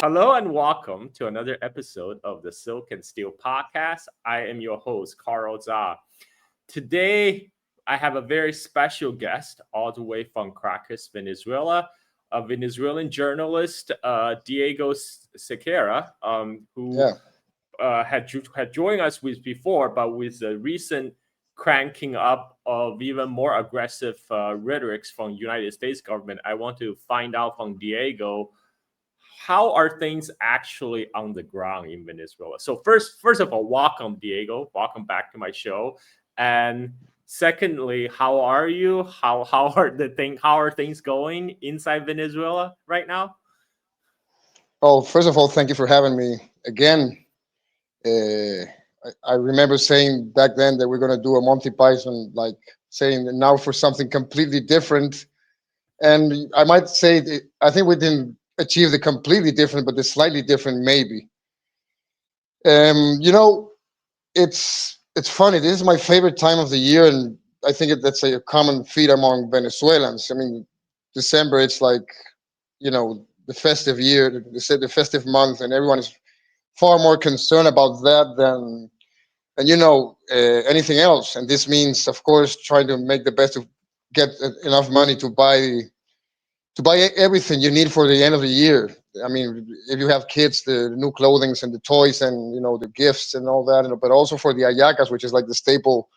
Hello and welcome to another episode of the Silk and Steel podcast. I am your host, Carl Czar. Today, I have a very special guest all the way from Caracas, Venezuela, a Venezuelan journalist, Diego Sequeira, who had joined us with before, but with the recent cranking up of even more aggressive rhetorics from United States government. I want to find out from Diego, how are things actually on the ground in Venezuela? So first of all, welcome, Diego. Welcome back to my show. And secondly, how are you? How are things going inside Venezuela right now? Oh, first of all, thank you for having me again. I remember saying back then that we're going to do a Monty Python, like saying now for something completely different. And I might say, I think we didn't achieve the completely different, but the slightly different, maybe. You know, it's funny. This is my favorite time of the year, and I think that's a common feat among Venezuelans. I mean, December, it's like, the festive year, the festive month, and everyone is far more concerned about that than anything else. And this means, of course, trying to make the best to get enough money to buy everything you need for the end of the year. I mean, if you have kids, the new clothings and the toys and the gifts and all that, but also for the ayacas, which is like the staple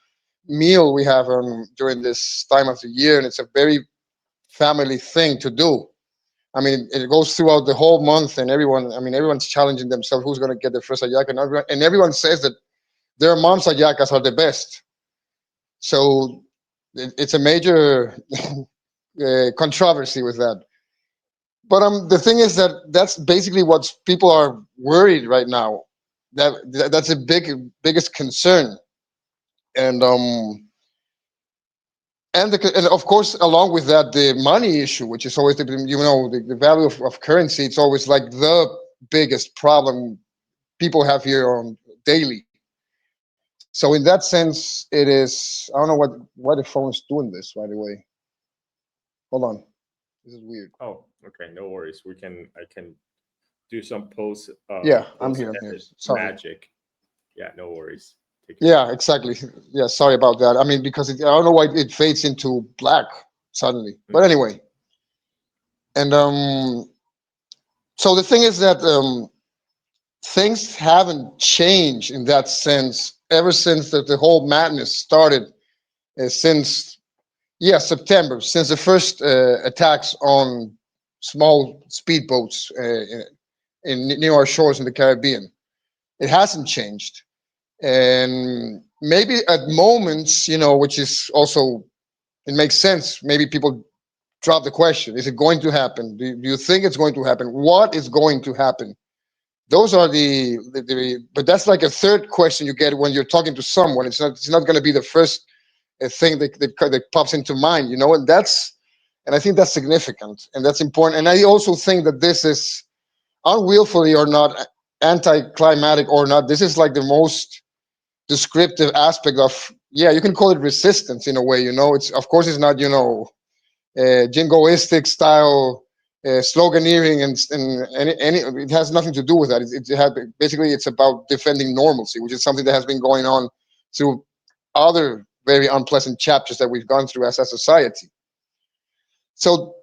meal we have during this time of the year, and it's a very family thing to do. I mean, it goes throughout the whole month, and everyone's challenging themselves who's going to get the first ayaca, and everyone says that their mom's ayacas are the best. So it's a major controversy with that. But the thing is that that's basically what people are worried right now. That's a biggest concern, and and of course, along with that, the money issue, which is always the value of currency. It's always like the biggest problem people have here on daily. So in that sense, it is. I don't know why the phone is doing this. By the way, hold on. This is weird. Oh, okay, no worries. I can do some Yeah, I'm post here. I'm here. edit Sorry. magic. Yeah, no worries. Take your Yeah, time. exactly. Yeah, sorry about that. I mean, because I don't know why it fades into black suddenly. But Mhm. anyway, and so the thing is that things haven't changed in that sense ever since the whole madness started. Since September, since the first attacks on small speedboats near our shores in the Caribbean, it hasn't changed. And maybe at moments, which is also, it makes sense. Maybe people drop the question: is it going to happen? Do you think it's going to happen? What is going to happen? Those are but that's like a third question you get when you're talking to someone. It's not going to be the first thing that pops into mind, and I think that's significant and that's important. And I also think that this is unwillfully or not, anticlimactic or not. This is like the most descriptive aspect of, you can call it resistance in a way. It's, of course, it's not jingoistic style sloganeering, and any it has nothing to do with that. Basically it's about defending normalcy, which is something that has been going on through other very unpleasant chapters that we've gone through as a society. So,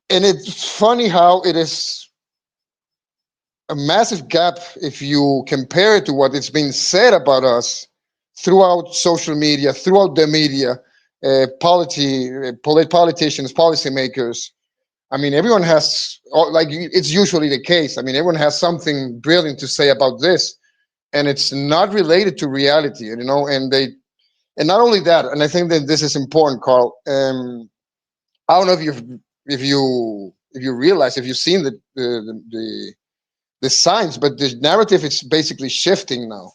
and it's funny how it is a massive gap if you compare it to what is being said about us throughout social media, throughout the media, politicians, policymakers. I mean, everyone has, like it's usually the case. I mean, everyone has something brilliant to say about this, and it's not related to reality, and not only that. And I think that this is important, Carl. I don't know if you realize, if you've seen the signs, but the narrative is basically shifting now.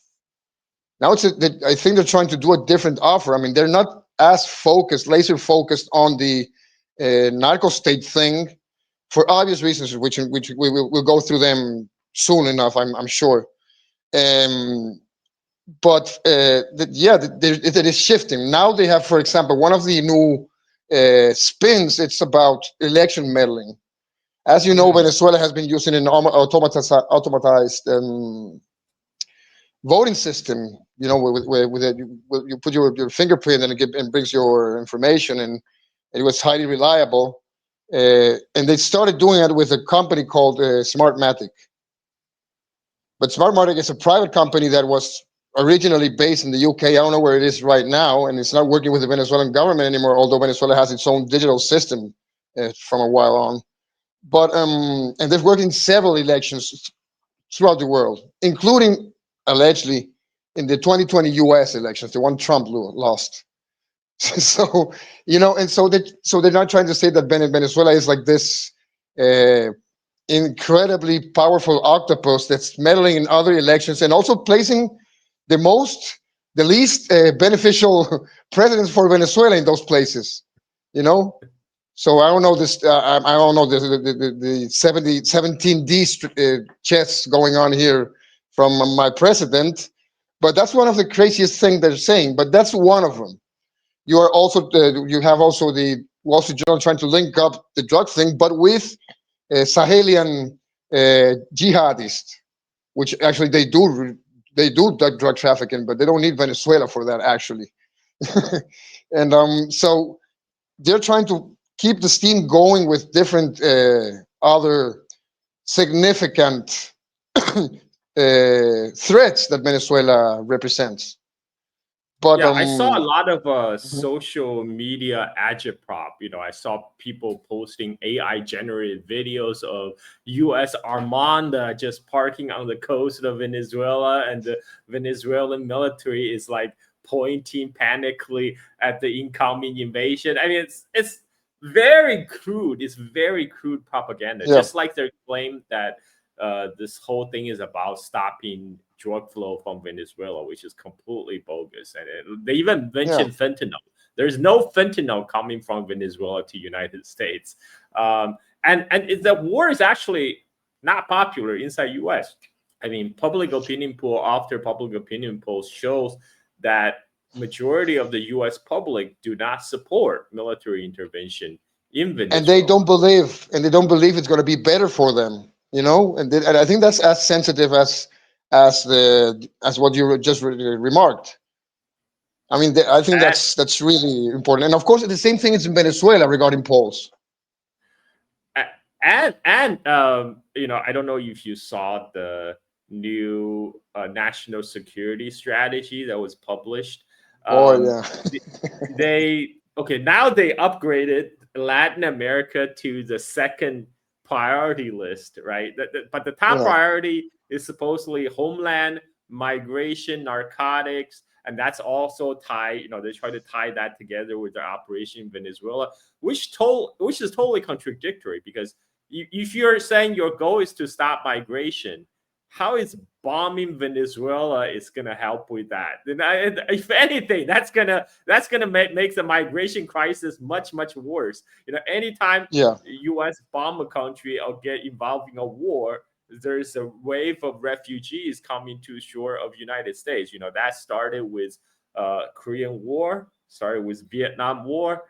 Now I think they're trying to do a different offer. I mean, they're not as focused, laser focused on the narco state thing for obvious reasons, which we'll go through them soon enough, I'm sure. Um, but it is shifting. Now they have, for example, one of the new spins. It's about election meddling. As you know, Mhm. Venezuela has been using an automatized voting system. You know, with it, you put your fingerprint and and brings your information, and it was highly reliable. And they started doing it with a company called Smartmatic. But Smartmatic is a private company that was originally based in the UK. I don't know where it is right now, and it's not working with the Venezuelan government anymore. Although Venezuela has its own digital system from a while on. But and they've worked in several elections throughout the world, including allegedly in the 2020 U.S. elections, the one Trump lost. So and so they're not trying to say that Venezuela is like this uh, incredibly powerful octopus that's meddling in other elections and also placing the the least beneficial presidents for Venezuela in those places. You know, so I don't know this. I don't know the 17D chess going on here from my president, but that's one of the craziest things they're saying. But that's one of them. You have also the Wall Street Journal trying to link up the drug thing, but with Sahelian jihadists, which actually they do drug trafficking, but they don't need Venezuela for that actually. And so they're trying to keep the steam going with different other significant threats that Venezuela represents. But Yeah, I saw a lot of mhm. social media agitprop. I saw people posting AI generated videos of U.S. Armada just parking on the coast of Venezuela, and the Venezuelan military is like pointing panically at the incoming invasion. I mean, it's very crude. It's very crude propaganda. Yeah, Just like their claim that this whole thing is about stopping drug flow from Venezuela, which is completely bogus. And they even yeah. mentioned fentanyl. There's no fentanyl coming from Venezuela to United States, and the war is actually not popular inside U.S. I mean, public opinion poll after public opinion poll shows that majority of the U.S. public do not support military intervention in And they Venezuela. don't believe, it's going to be better for them. And I think that's as sensitive as what you just remarked. I mean, I think And that's really important. And of course, the same thing is in Venezuela regarding polls. I don't know if you saw the new national security strategy that was published. Oh um, yeah, th- they okay, now they upgraded Latin America to the second priority list, right? But the top yeah. priority is supposedly homeland, migration, narcotics, and that's also tied. They try to tie that together with their operation in Venezuela, which is totally contradictory, because if you're saying your goal is to stop migration, how is bombing Venezuela is gonna help with that? Then if anything, that's gonna make the migration crisis much worse. Anytime Yeah. U.S. bomb a country or get involved in a war, there's a wave of refugees coming to shore of United States. That started with Korean War, started with Vietnam War.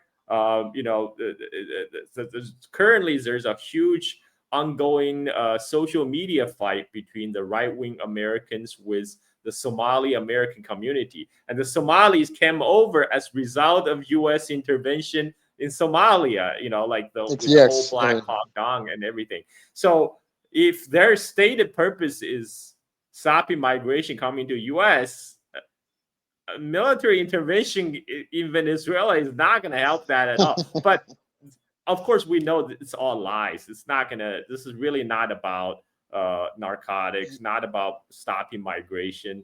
Currently there's a huge ongoing social media fight between the right wing Americans with the Somali American community, and the Somalis came over as result of U.S. intervention in Somalia. Like It's with the whole yes. I Black mean, Hawk Down and everything. So if their stated purpose is stopping migration coming to U.S., military intervention in Venezuela is not going to help that at all. But of course, we know that it's all lies. It's not gonna. This is really not about narcotics, not about stopping migration.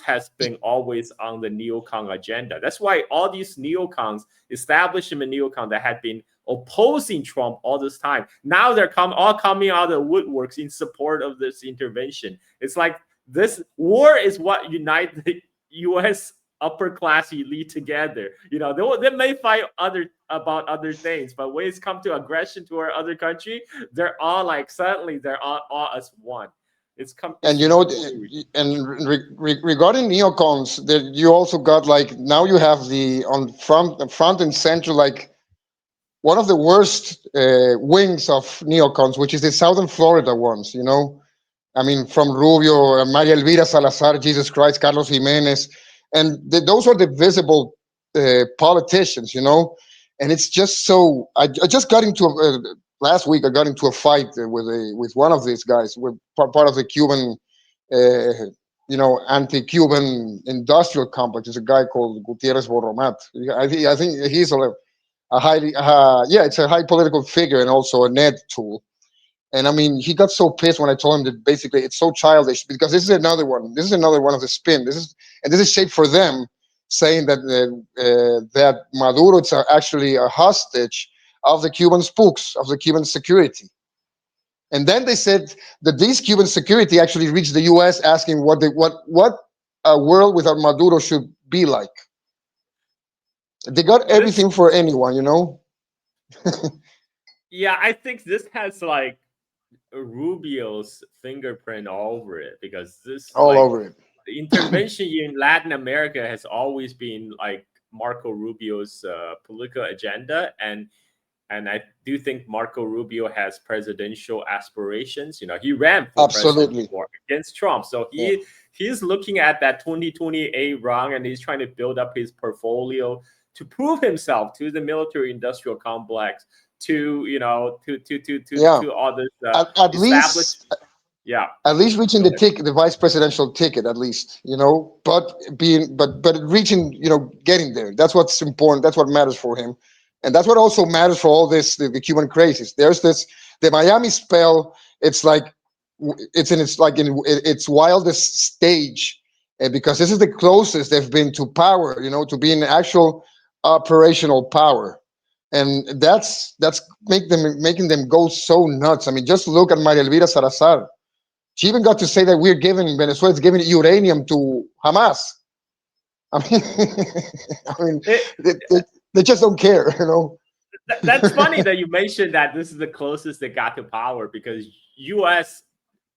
Has been always on the neocon agenda. That's why all these neocons, establishment neocons that had been opposing Trump all this time, now they're all coming out of the woodworks in support of this intervention. It's like this war is what unites the U.S. upper class elite together. They may fight about other things, but when it's come to aggression toward other country, they're all like suddenly they're all as one. and It's totally ridiculous. and regarding neocons, you also got like now you have the on front and center like one of the worst wings of neocons, which is the Southern Florida ones. I mean, from Rubio, Maria Elvira Salazar, Jesus Christ, Carlos Jimenez, and those are the visible politicians. And it's just so. I just got into last week. I got into a fight with one of these guys, with part of the Cuban, anti-Cuban industrial complex. Is a guy called Gutierrez Borromat. I think he's a highly, yeah, it's a high political figure and also a net tool. And I mean, he got so pissed when I told him that basically it's so childish because this is another one. This is another one of the spin. This is shaped for them, saying that Maduro is actually a hostage of the Cuban spooks, of the Cuban security. And then they said that these Cuban security actually reached the U.S. asking what a world without Maduro should be like. They got This, everything for anyone. yeah, I think this has like Rubio's fingerprint all over it because this All like over it. the intervention in Latin America has always been like Marco Rubio's political agenda, and I do think Marco Rubio has presidential aspirations. He ran for president Absolutely. before against Trump, so Yeah. he's looking at that 2028 run, and he's trying to build up his portfolio to prove himself to the military-industrial complex, to Yeah. to all this At established. least Yeah, at least reaching go the ahead. ticket, the vice presidential ticket, at least. But reaching, getting there. That's what's important. That's what matters for him, and that's what also matters for all this the Cuban crisis. There's the Miami spell. It's like in its wildest stage, because this is the closest they've been to power. To being actual operational power. And that's making them go so nuts. I mean, just look at Maria Elvira Salazar. She even got to say that Venezuela's giving uranium to Hamas. I mean, I mean, It, they just don't care. that's funny that you mentioned that this is the closest they got to power because U.S.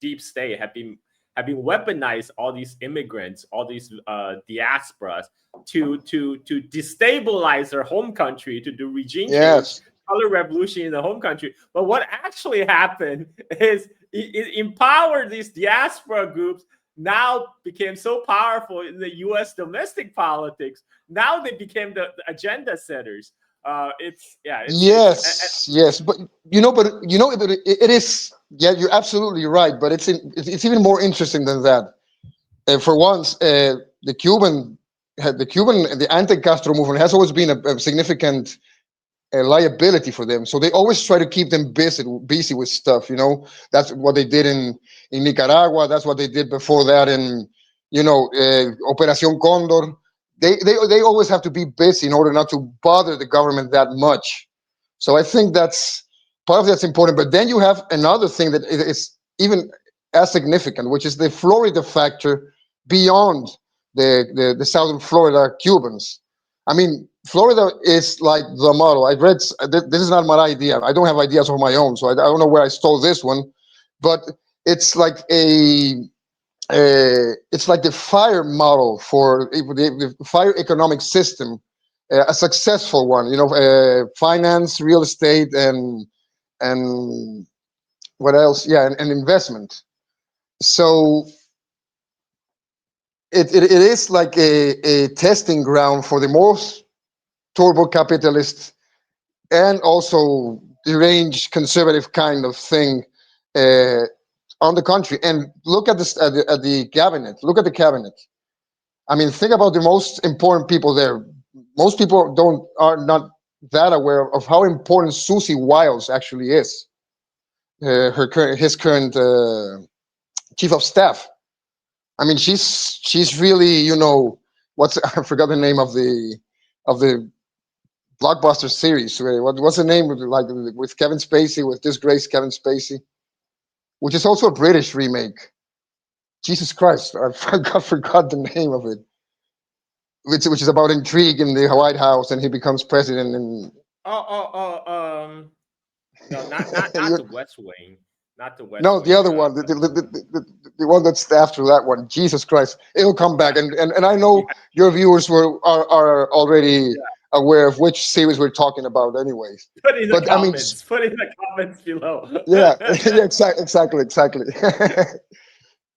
deep state have been weaponized all these immigrants, all these diasporas to destabilize their home country, to do regime change, Yes, color revolution in the home country. But what actually happened is it empowered these diaspora groups. Now became so powerful in the U.S. domestic politics. Now they became the agenda setters. It's yeah, yes, yes. But it is. Yeah, you're absolutely right. But it's even more interesting than that. For once, the anti-Castro movement has always been a significant liability for them. So they always try to keep them busy with stuff. That's what they did in Nicaragua. That's what they did before that in Operación Condor. They always have to be busy in order not to bother the government that much. So I think that's part of that's important. But then you have another thing that is even as significant, which is the Florida factor beyond the Southern Florida Cubans. I mean, Florida is like the model. I've read this is not my idea. I don't have ideas of my own, so I don't know where I stole this one, but it's like it's like the fire model for the fire economic system, a successful one. Finance, real estate, and what else? Yeah, and investment. So it is like a testing ground for the most turbo capitalist and also deranged conservative kind of thing uh, on the country. And look at this at the cabinet. Look at the cabinet. I mean, think about the most important people there. Most people are not that aware of how important Susie Wiles actually is. His current chief of staff. I mean, she's really what's I forgot the name of the blockbuster series. What's the name like with Kevin Spacey, with disgraced Kevin Spacey, which is also a British remake. Jesus Christ, I forgot the name of it. Which is about intrigue in the White House, and he becomes president. And no, not the West Wing, not the West no, the Wing. other one, the one that's after that one. Jesus Christ, it'll come back, and I Yeah, know your viewers are already aware of which series we're talking about, anyways. Put in the But I mean, comments. Put in the comments below. yeah, yeah, exactly.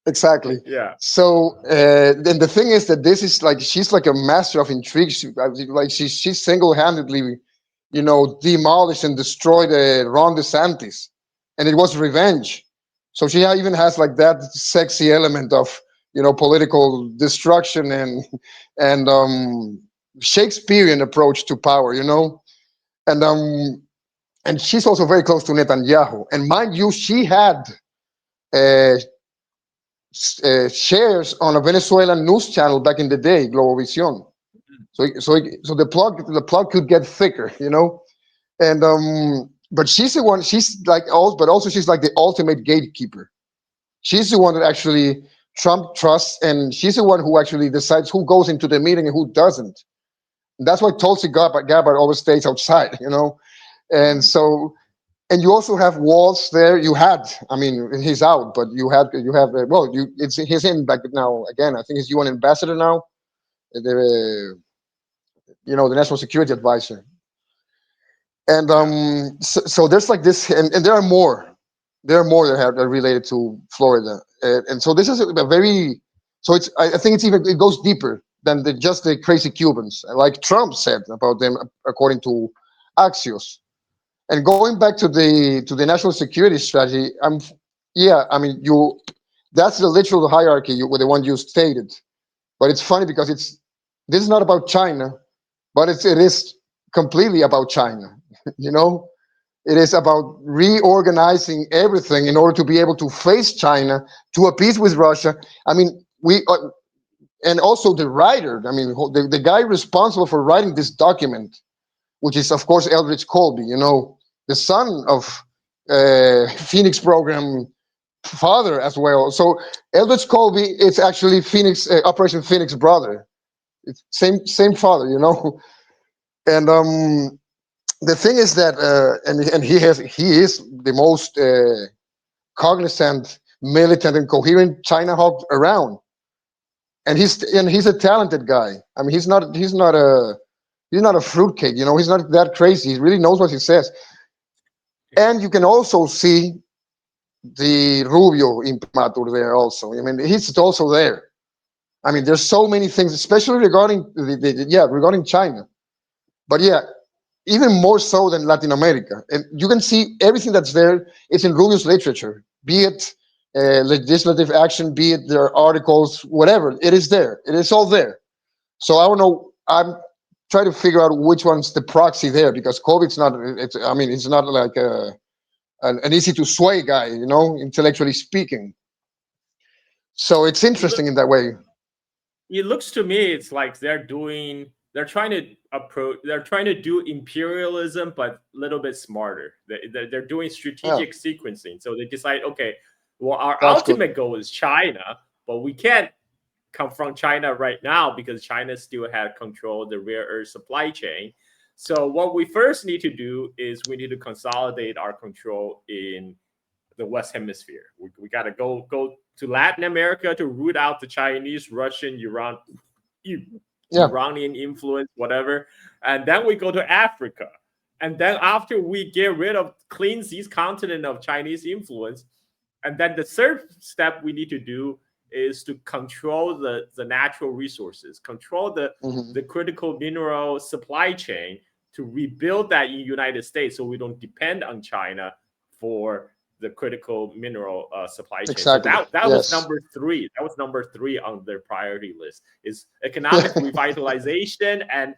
Exactly. Yeah. So then the thing is that this is like she's like a master of intrigue. Like she single-handedly, demolished and destroyed Ron DeSantis, and it was revenge. So she even has like that sexy element of political destruction and Shakespearean approach to power. And she's also very close to Netanyahu. And mind you, she had. Uh, Shares on a Venezuelan news channel back in the day, Globovisión. So the plug could get thicker. And but she's the one. She's like but also she's like the ultimate gatekeeper. She's the one that actually Trump trusts, and she's the one who actually decides who goes into the meeting and who doesn't. That's why Tulsi Gabbard always stays outside. And so and you also have Walls there. You had, I mean, he's out, but he's in back now again. I think he's UN ambassador now. The national security advisor. And so there's like this, and there are more. There are more that are related to Florida, and so this is a very. So I think it goes deeper than just the crazy Cubans, like Trump said about them, according to Axios. And going back to the national security strategy, I mean, that's the literal hierarchy with the one you stated. But it's funny because this is not about China, but it is completely about China. you know, it is about reorganizing everything in order to be able to face China, to appease with Russia. I mean, and also the writer. I mean, the guy responsible for writing this document, which is of course Eldridge Colby. The son of Phoenix program father as well. So Eldridge Colby is actually Operation Phoenix brother. It's same father. And the thing is that and he is the most cognizant, militant, and coherent China hawk around. And he's a talented guy. I mean, he's not a fruitcake. He's not that crazy. He really knows what he says. And you can also see the Rubio imprimatur there also. I mean, he's also there. I mean, there's so many things, especially regarding regarding China. But yeah, even more so than Latin America. And you can see everything that's there is in Rubio's literature, be it legislative action, be it their articles, whatever. It is there. It is all there. So I don't know. I'm trying to figure out which one's the proxy there, because COVID's not. I mean, it's not like an easy to sway guy, intellectually speaking. So it's interesting in that way. It looks to me it's like they're trying to do imperialism, but a little bit smarter. They're doing strategic sequencing. So they decide, okay, well, our That's ultimate goal is China, but we can't confront China right now because China still had control of the rare earth supply chain. So what we first need to do is we need to consolidate our control in the West Hemisphere. We got to go to Latin America to root out the Chinese, Russian, Iranian influence, whatever. And then we go to Africa. And then after we cleanse this continent of Chinese influence, and then the third step we need to do is to control the natural resources, control the critical mineral supply chain, to rebuild that in the United States so we don't depend on China for the critical mineral supply chain. Exactly. So that was number 3. That was number 3 on their priority list, is economic revitalization and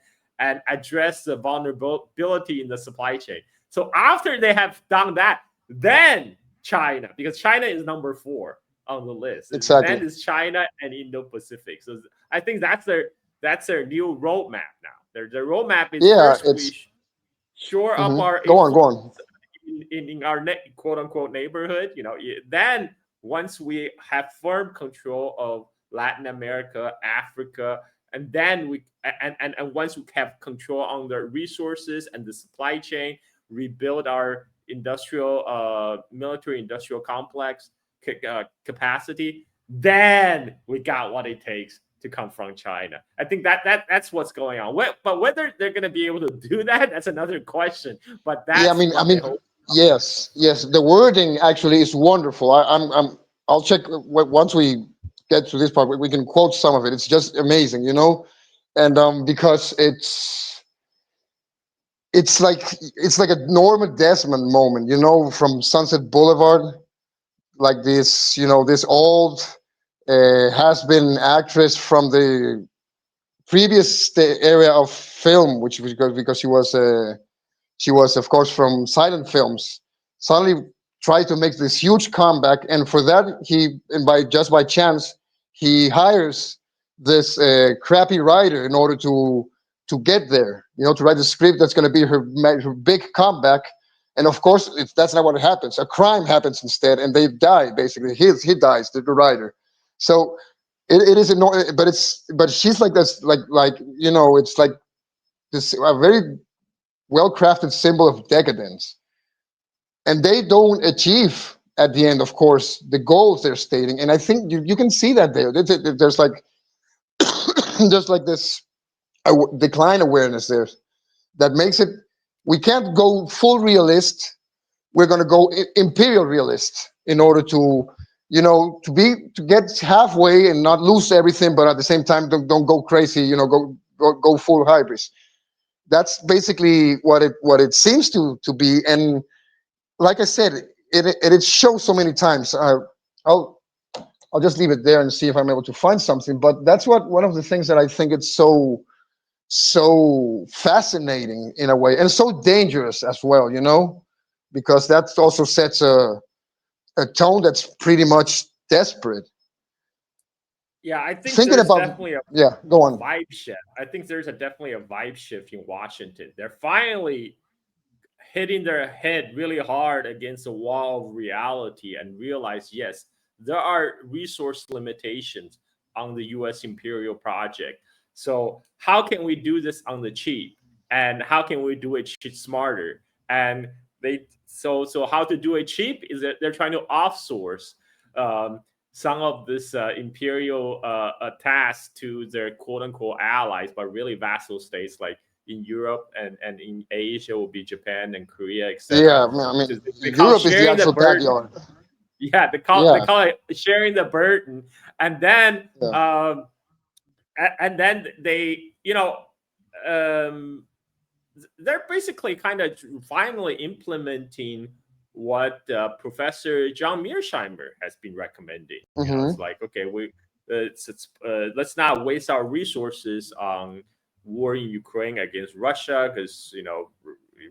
address the vulnerability in the supply chain. So after they have done that, then China, because China is number 4 on the list. Exactly. Then is China and Indo-Pacific. So I think that's their new roadmap now. Their roadmap is first we shore up our go on. In our quote unquote neighborhood. Then once we have firm control of Latin America, Africa, and then and once we have control on the resources and the supply chain, rebuild our military industrial complex capacity, then we got what it takes to confront China. I think that's what's going on. But whether they're going to be able to do that, that's another question. But Yeah, that's what the whole. yes. The wording actually is wonderful. I'll check once we get to this part. We can quote some of it. It's just amazing, and because it's like a Norma Desmond moment, from Sunset Boulevard, like this, this old has been actress from the previous area of film, which was because she was of course from silent films, suddenly tried to make this huge comeback, and for that and by chance he hires this crappy writer in order to get there, to write a script that's going to be her big comeback. And of course that's not what happens. A crime happens instead, and they die. Basically he dies, the writer. So it is annoying, but she's like this, like it's like this a very well crafted symbol of decadence, and they don't achieve at the end, of course, the goals they're stating. And I think you can see that there's like there's like this decline awareness there that makes it, we can't go full realist, we're going to go imperial realist in order to to get halfway and not lose everything, but at the same time don't go crazy, go full hybrid. That's basically what it seems to be. And like I said, it shows so many times. I'll I'll just leave it there and see if I'm able to find something. But that's one of the things that I think it's so fascinating in a way, and so dangerous as well. Because that also sets a tone that's pretty much desperate. Yeah, I think Thinking there's about, definitely a yeah, go on. vibe shift. I think there's definitely a vibe shift in Washington. They're finally hitting their head really hard against a wall of reality and realize, yes, there are resource limitations on the US imperial project. So how can we do this on the cheap? And how can we do it smarter? And so how to do it cheap is that they're trying to offsource um, some of this imperial tasks to their quote unquote allies, but really vassal states like in Europe and in Asia will be Japan and Korea, etc. Yeah, I mean, They call Europe is the sharing the actual burden. backyard. Yeah, they Yeah, call it sharing the burden, and then yeah, they um, they're basically kind of finally implementing what Professor John Mearsheimer has been recommending. It's hmm, like, okay, let's not waste our resources on war in Ukraine against Russia, because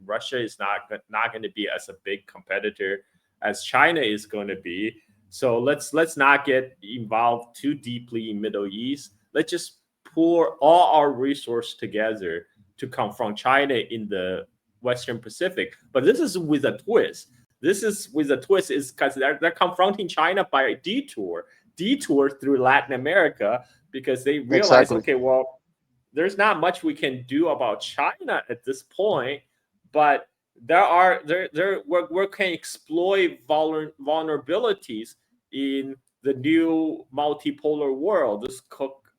Russia is not going to be as a big competitor as China is going to be. So let's not get involved too deeply in Middle East. Let's just pour all our resource together to confront China in the Western Pacific. But this is with a twist. This is with a twist is because they're confronting China by a detour through Latin America, because they realize, exactly. okay, well, there's not much we can do about China at this point, but we can exploit vulnerabilities in the new multipolar world. This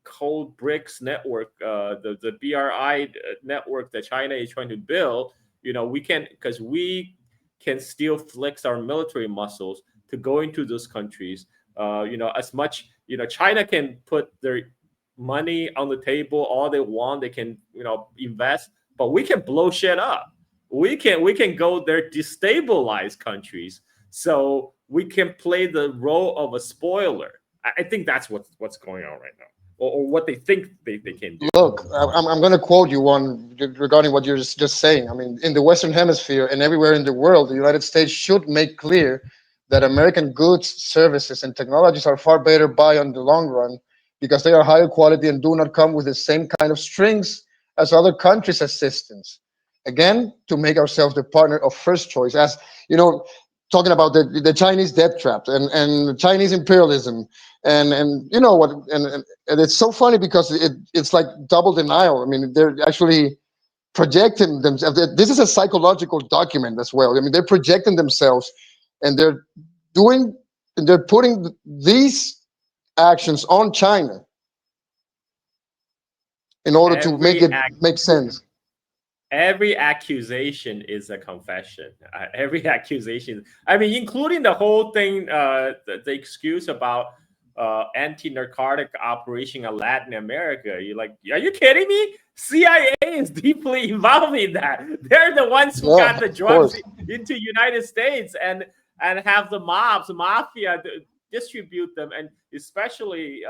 cold bricks network, the BRI network that China is trying to build. We can, because we can still flex our military muscles to go into those countries. As much, China can put their money on the table all they want. They can, invest, but we can blow shit up. We can go there, destabilize countries, so we can play the role of a spoiler. I think that's what's going on right now, or what they think they can do. Look, I'm going to quote you one regarding what you're just saying. I mean, in the Western Hemisphere and everywhere in the world, the United States should make clear that American goods, services, and technologies are far better buy on the long run, because they are higher quality and do not come with the same kind of strings as other countries' assistance. Again, to make ourselves the partner of first choice. As you know, talking about the Chinese debt trap and Chinese imperialism, and you know what, and it's so funny because it's like double denial. I mean, they're actually projecting themselves. This is a psychological document as well. I mean, they're projecting themselves, and doing they're putting these actions on China in order to make Every it make sense. every accusation is a confession. Every accusation, I mean, including the whole thing, the excuse about anti-narcotic operation in Latin America. You're like, are you kidding me? CIA is deeply involved in that. They're the ones who Yeah, got the of drugs course. into United States and have the mafia distribute them, and especially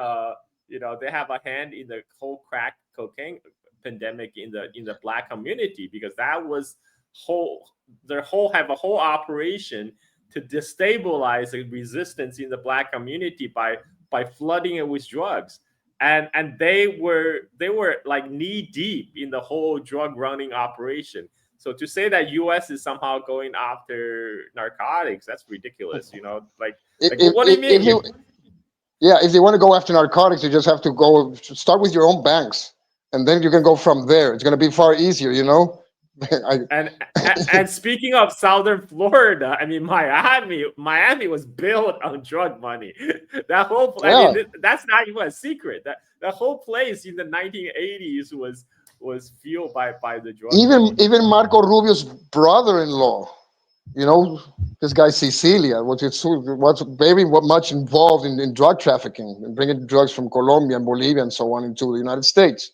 they have a hand in the whole crack cocaine pandemic in the black community, because that was whole their whole have a whole operation to destabilize the resistance in the black community by flooding it with drugs. And they were like knee deep in the whole drug running operation. So to say that US is somehow going after narcotics, that's ridiculous. Like If, what do you if, mean? if you Yeah, if they want to go after narcotics, you just have to go start with your own banks, and then you can go from there. It's going to be far easier, you know. I, And and speaking of Southern Florida, I mean Miami was built on drug money. That whole I yeah, mean that's not even a secret. That whole place in the 1980s was fueled by the drug even money. even Marco Rubio's brother-in-law, you know, this guy Cecilia, was very much involved in drug trafficking and bringing drugs from Colombia and Bolivia and so on into the United States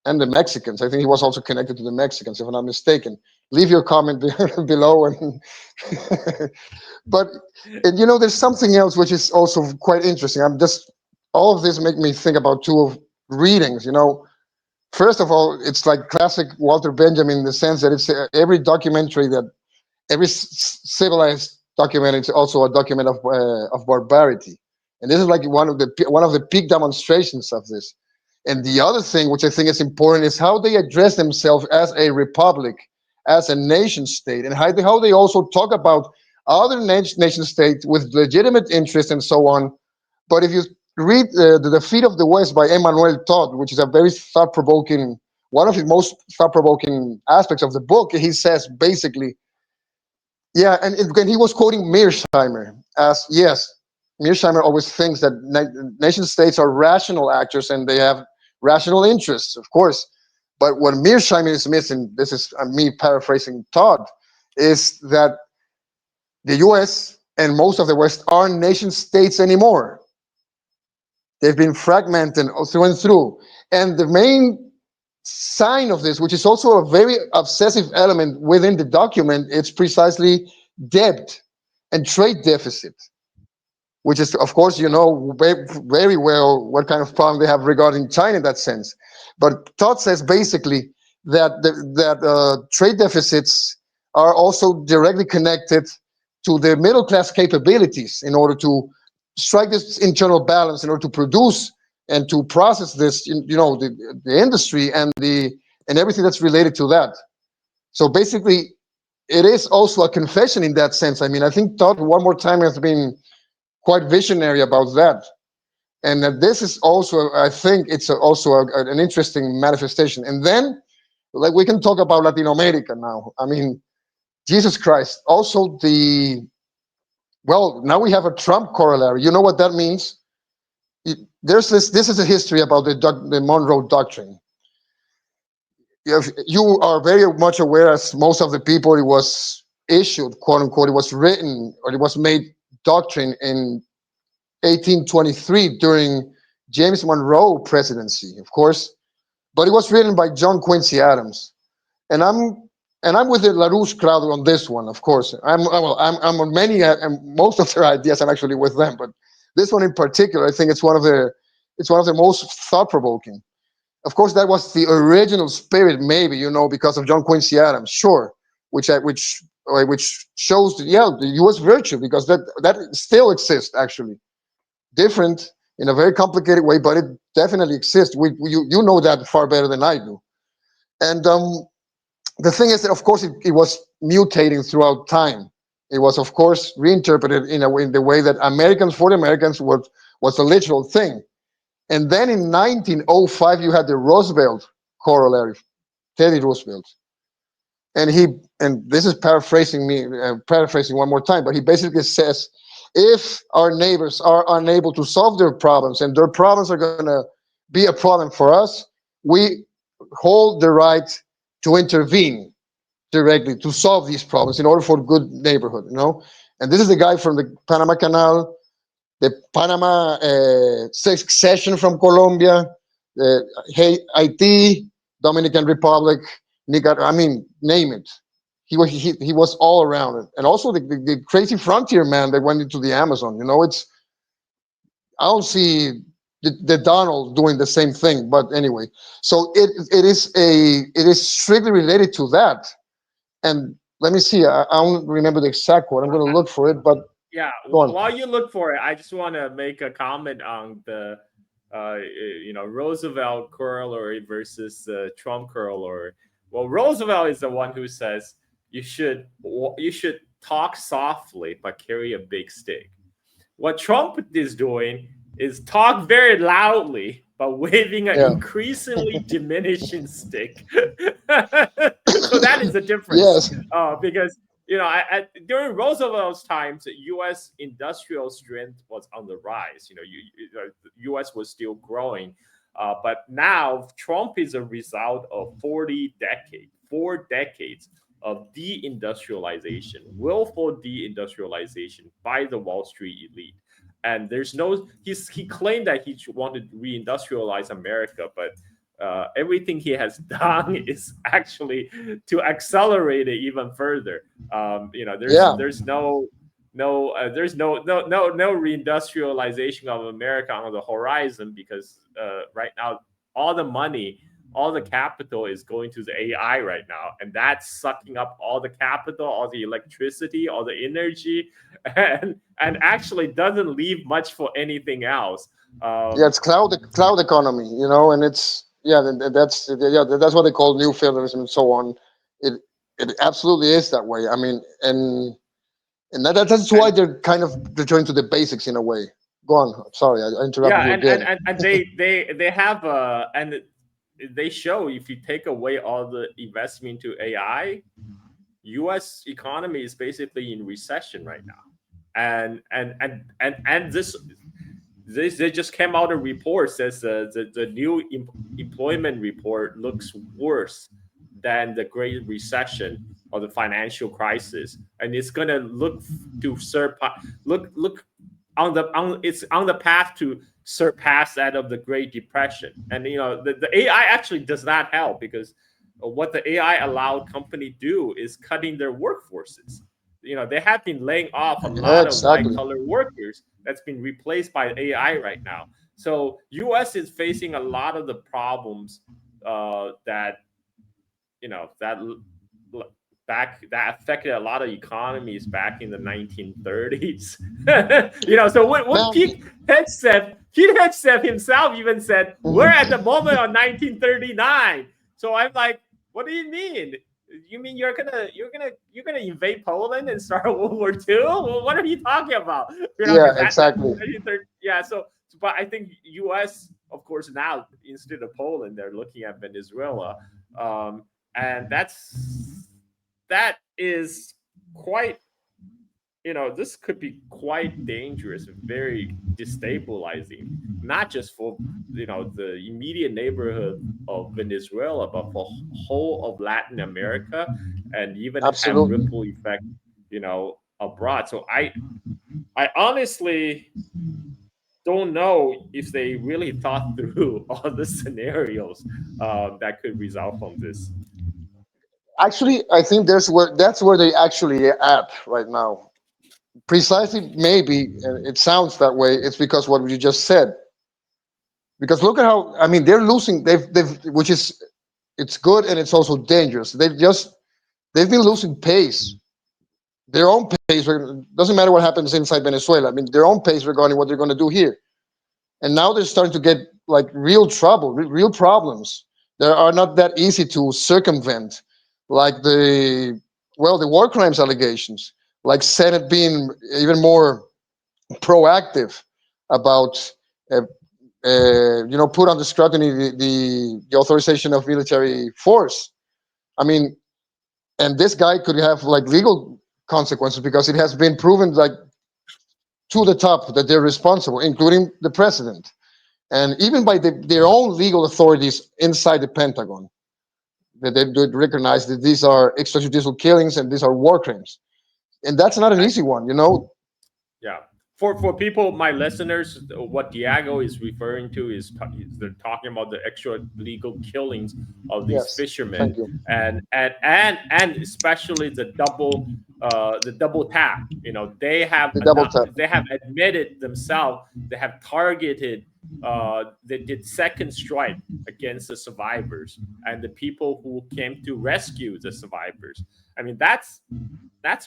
and the Mexicans. I think he was also connected to the Mexicans, if I'm not mistaken. Leave your comment below. And but and, there's something else which is also quite interesting. I'm just all of this make me think about two of readings. First of all, it's like classic Walter Benjamin in the sense that it's every documentary that every civilized document is also a document of barbarity, and this is like one of the peak demonstrations of this. And the other thing, which I think is important, is how they address themselves as a republic, as a nation state, and how they also talk about other nation states with legitimate interest and so on. But if you read The Defeat of the West by Emmanuel Todd, which is a very thought-provoking, one of his most thought-provoking aspects of the book, he says basically, yeah, and he was quoting Mearsheimer as, yes, Mearsheimer always thinks that nation states are rational actors and they have rational interests, of course. But what Mearsheimer is missing, this is me paraphrasing Todd, is that the US and most of the West aren't nation states anymore. They've been fragmented through and through. And the main sign of this, which is also a very obsessive element within the document, it's precisely debt and trade deficit, which is, of course, very well what kind of problem they have regarding China in that sense. But Todd says basically that trade deficits are also directly connected to the middle class capabilities in order to strike this internal balance, in order to produce and to process this, the industry and everything that's related to that. So basically, it is also a confession in that sense. I mean, I think Todd one more time has been quite visionary about that. And that this is also, I think it's also an interesting manifestation. And then, like, we can talk about Latin America now. I mean, Jesus Christ. Also, now we have a Trump corollary. You know what that means? This is a history about the Monroe Doctrine. You are very much aware, as most of the people, it was issued, quote unquote, it was written or it was made doctrine in 1823 during James Monroe presidency, of course, but it was written by John Quincy Adams. And I'm with the LaRouche crowd on this one, of course. I'm on many and most of their ideas. I'm actually with them, but this one in particular, I think it's one of the most thought provoking. Of course, that was the original spirit, maybe, because of John Quincy Adams, sure, which shows the U.S. virtue, because that still exists, actually, different in a very complicated way, but it definitely exists. You know that far better than I do. And the thing is that, of course, it was mutating throughout time. It was, of course, reinterpreted in the way that Americans for the Americans was a literal thing. And then in 1905, you had the Roosevelt corollary, Teddy Roosevelt. And this is paraphrasing one more time, but he basically says, if our neighbors are unable to solve their problems and their problems are going to be a problem for us, we hold the right to intervene directly to solve these problems in order for good neighborhood, you know. And this is the guy from the Panama Canal, the Panama succession from Colombia, Haiti, Dominican Republic, Nicaragua. I mean, name it. He was all around it, and also the crazy frontier man that went into the Amazon. You know, it's I don't see the Donald doing the same thing, but anyway. So it is strictly related to that. And let me see. I don't remember the exact quote. I'm going to look for it, but Yeah, go on. while you look for it, I just want to make a comment on the Roosevelt corollary versus the Trump corollary. Well, Roosevelt is the one who says you should talk softly but carry a big stick. What Trump is doing is talk very loudly but waving an Yeah. increasingly diminishing stick. So that is a difference, Yes. because during Roosevelt's times, the U.S. industrial strength was on the rise. The U.S. was still growing, but now Trump is a result of 4 decades of deindustrialization, willful deindustrialization by the Wall Street elite. And he claimed that he wanted to reindustrialize America, but everything he has done is actually to accelerate it even further. Yeah. There's no reindustrialization of America on the horizon, because right now all the money, all the capital is going to the AI right now, and that's sucking up all the capital, all the electricity, all the energy, and actually doesn't leave much for anything else. Yeah, it's cloud economy, you know, and it's that's what they call new federalism and so on. It it absolutely is that way. I mean, and that's why and they're kind of returning to the basics in a way. Go on. Sorry, I interrupted yeah, you again. and they have and they show, if you take away all the investment into AI, U.S. economy is basically in recession right now, and this they just came out a report says the new employment report looks worse than the Great Recession or the financial crisis, and it's gonna look to surpass look on it's on the path to surpass that of the Great Depression. And the AI actually does not help, because what the AI allowed company do is cutting their workforces. They have been laying off a Yeah, lot of white exactly. collar workers that's been replaced by AI right now. So US is facing a lot of the problems that that that affected a lot of economies back in the 1930s. So what Man, Pete Hegseth himself even said, we're at the mhm. moment of 1939. So I'm like, what do you mean? You mean you're gonna invade Poland and start World War II? Well, what are you talking about? Yeah, Because that exactly. yeah. So, but I think U.S. of course now, instead of Poland, they're looking at Venezuela, and that is quite, this could be quite dangerous, very destabilizing, not just for the immediate neighborhood of Venezuela, but for whole of Latin America, and even have Absolutely. ripple effect abroad. So I honestly don't know if they really thought through all the scenarios that could result from this. Actually, I think that's where they actually at right now. Precisely, maybe, and it sounds that way. It's because what you just said. Because look at how, I mean, they're losing. They've which is it's good and it's also dangerous. They've been losing pace, their own pace. Doesn't matter what happens inside Venezuela. I mean, their own pace regarding what they're going to do here. And now they're starting to get like real trouble, real problems that are not that easy to circumvent, like the war crimes allegations, like Senate being even more proactive about uh, put under scrutiny the authorization of military force. I mean, and this guy could have like legal consequences because it has been proven like to the top that they're responsible, including the president. and even by their own legal authorities inside the Pentagon, that they do recognize that these are extrajudicial killings and these are war crimes. And that's not an I, easy one, you know. yeah. For people, my listeners, what Diego is referring to is they're talking about the extra legal killings of these Yes, fishermen, thank you. and especially the double tap. You know, The double tap. they have admitted themselves they have targeted, they did second strike against the survivors and the people who came to rescue the survivors. I mean, that's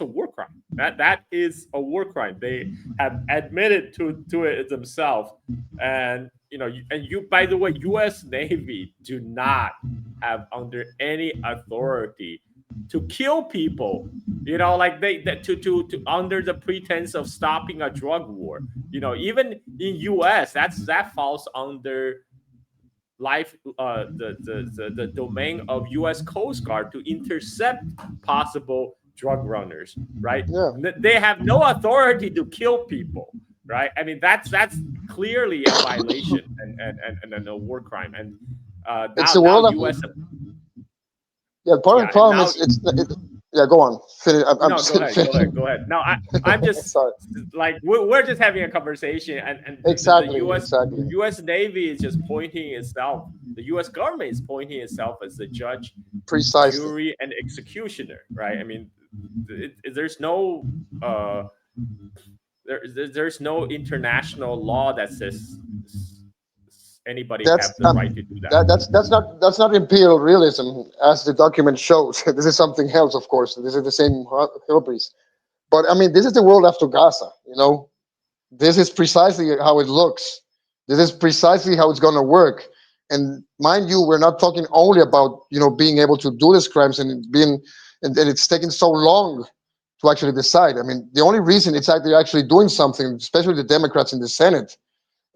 a war crime. That is a war crime. They have admitted to it themselves, and you, by the way, U.S. Navy do not have under any authority to kill people. You know, like to under the pretense of stopping a drug war. You know, even in U.S. that falls under life the domain of U.S. Coast Guard to intercept possible drug runners, right? Yeah, They have no authority to kill people, right? I mean, that's clearly a violation and a war crime. And it's now a now world of, U.S. yeah. Part of Yeah, the and problem now is yeah. Go on, finish. I'm no, go still ahead, finishing. go ahead. No, I'm just Sorry. like we're just having a conversation, and the Exactly, U.S. exactly. U.S. Navy is just pointing itself. The U.S. government is pointing itself as the judge, Precisely. jury, and executioner, right? I mean, there's no there's no international law that says anybody That's have the right to do that. that's not imperial realism, as the document shows. This is something else, of course. This is the same hillbillies. But I mean, this is the world after Gaza. You know, this is precisely how it looks. This is precisely how it's going to work. And mind you, we're not talking only about being able to do these crimes and being and it's taking so long to actually decide. I mean, the only reason it's actually doing something, especially the Democrats in the Senate.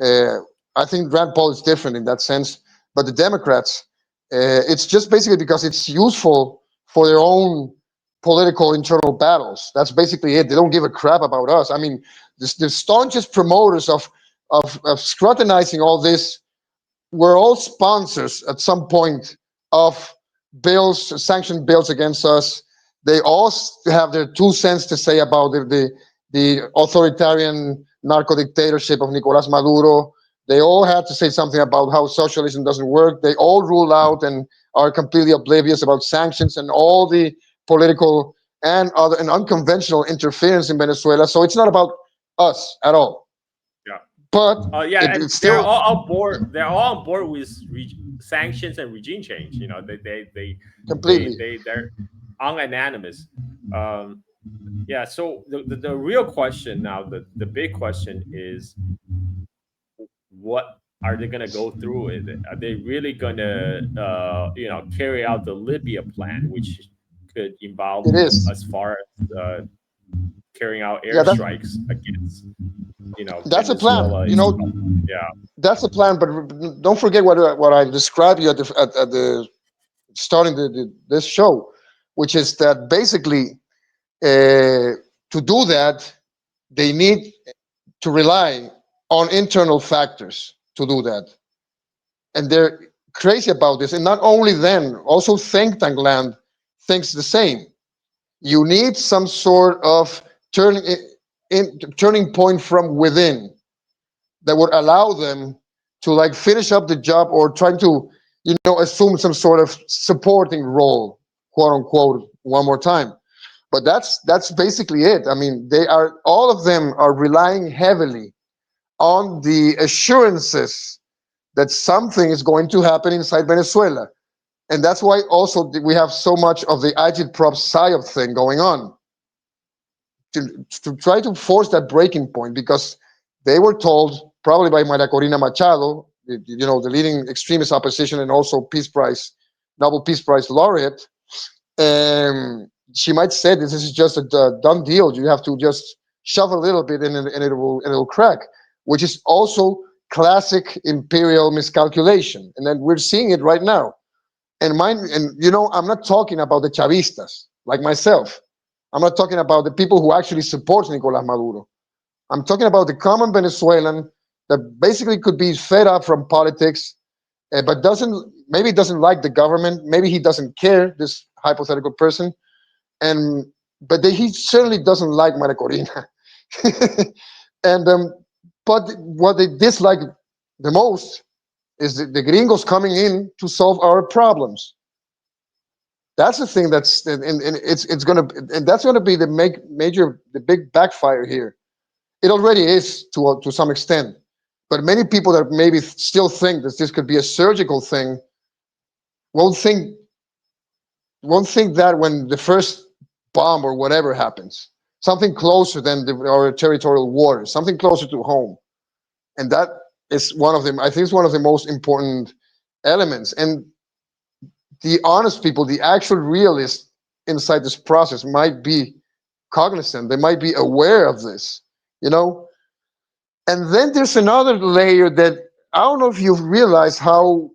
Uh, I think Rand Paul is different in that sense, but the Democrats, it's just basically because it's useful for their own political internal battles. That's basically it. They don't give a crap about us. I mean, the staunchest promoters of scrutinizing all this were all sponsors at some point of bills, sanctioned bills against us. They all have their 2 cents to say about the authoritarian narco dictatorship of Nicolas Maduro. They all had to say something about how socialism doesn't work. They all rule out and are completely oblivious about sanctions and all the political and other and unconventional interference in Venezuela. So it's not about us at all. Yeah. But Yeah, and it's still They're all on board with sanctions and regime change. You know, completely. they're unanimous. Um, yeah. So the real question now, the big question is, what are they going to go through with it? Are they really going to carry out the Libya plan, which could involve It is. as far as carrying out Yeah, airstrikes against that's a plan. Venezuela You itself? know, Yeah. that's a plan. But don't forget what I described you at the starting this show, which is that basically to do that, they need to rely on internal factors to do that, and they're crazy about this. And not only then, also think tank land thinks the same. You need some sort of turning point from within that would allow them to like finish up the job or trying to assume some sort of supporting role, quote unquote, one more time. But that's basically it. I mean, they are all of them are relying heavily on the assurances that something is going to happen inside Venezuela. And that's why also we have so much of the agitprop psyop thing going on to try to force that breaking point, because they were told probably by Maria Corina Machado, the leading extremist opposition and also Peace Prize, Nobel Peace Prize laureate. She might say this is just a done deal. You have to just shove a little bit and it will crack, which is also classic imperial miscalculation. And then we're seeing it right now. And I'm not talking about the Chavistas like myself. I'm not talking about the people who actually support Nicolas Maduro. I'm talking about the common Venezuelan that basically could be fed up from politics, but doesn't like the government. Maybe he doesn't care. This hypothetical person, and he certainly doesn't like Maria Corina. And but what they dislike the most is the gringos coming in to solve our problems. That's the thing and it's gonna and that's gonna be the the big backfire here. It already is to some extent, but many people that maybe still think that this could be a surgical thing won't think won't think that when the first bomb or whatever happens, something closer than our territorial waters, something closer to home, and that is one of them. I think it's one of the most important elements. And the honest people, the actual realists inside this process, might be cognizant. They might be aware of this, you know. And then there's another layer that I don't know if you've realized how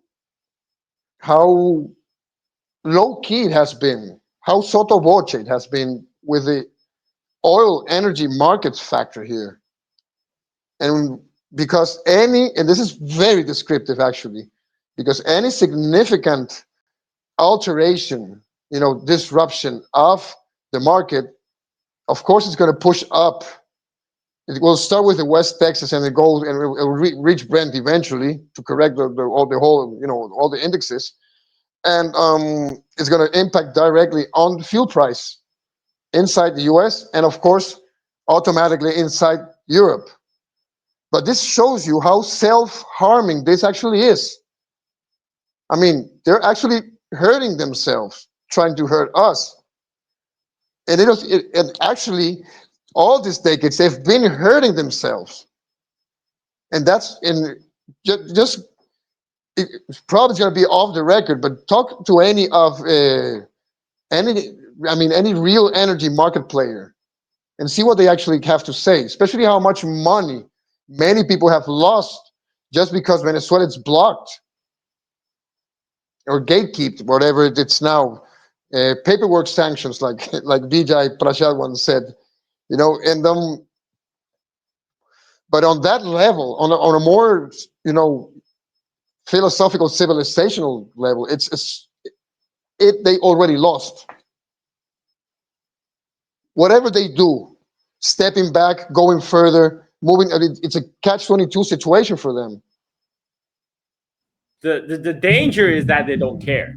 low key it has been, how sotto voce it has been with the oil energy markets factor here. And because and this is very descriptive actually, because any significant alteration, disruption of the market, of course, it's going to push up. It will start with the West Texas and it will reach Brent eventually to correct the whole, all the indexes. And it's going to impact directly on the fuel price inside the US and, of course, automatically inside Europe. But this shows you how self-harming this actually is. I mean, they're actually hurting themselves, trying to hurt us. And and actually, all these decades, they've been hurting themselves. And that's just it's probably going to be off the record, but talk to any real energy market player and see what they actually have to say, especially how much money many people have lost just because Venezuela is blocked or gatekept, whatever it's now. Paperwork sanctions, like Vijay Prashad once said, and but on that level, on a more philosophical, civilizational level, they already lost. Whatever they do, stepping back, going further, moving, it's a catch-22 situation for them. The danger is that they don't care.